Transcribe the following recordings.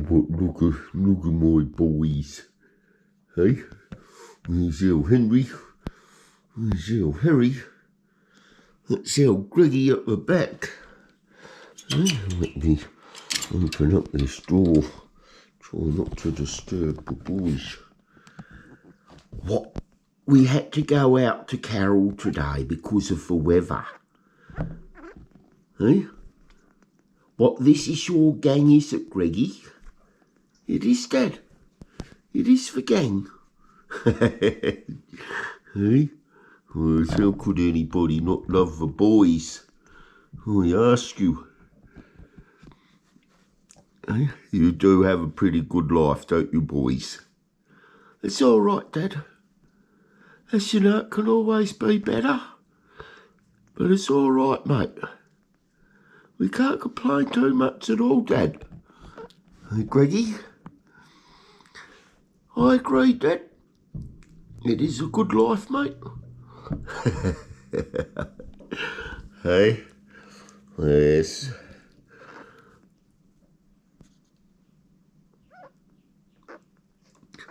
Look at my boys. Hey, there's little Henry, there's little Harry, that's little Greggy at the back. Hey, let me open up this door, try not to disturb the boys. What? We had to go out to Carol today because of the weather. Hey? What, this is your gang, is it, Greggy? It is, Dad. It is the gang. Hey? Well, how could anybody not love the boys? I ask you. Hey? You do have a pretty good life, don't you, boys? It's all right, Dad. As you know, it can always be better. But it's all right, mate. We can't complain too much at all, Dad. Hey, Greggy? I agree, Dad. It is a good life, mate. Hey? Yes.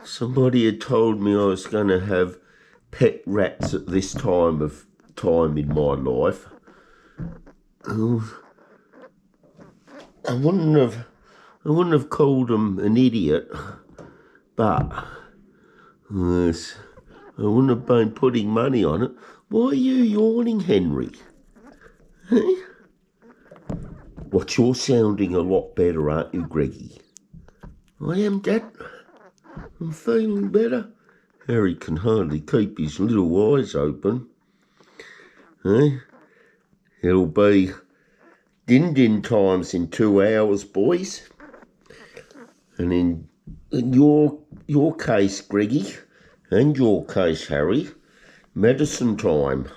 Somebody had told me I was going to have pet rats at this time in my life. I wouldn't have called him an idiot, but yes, I wouldn't have been putting money on it. Why are you yawning, Henry? Hey? What, you're sounding a lot better, aren't you, Greggy? I am, Dad. I'm feeling better. Harry can hardly keep his little eyes open. Hey? It'll be din-din times in 2 hours, boys. And in your case, Greggy, and your case, Harry, medicine time.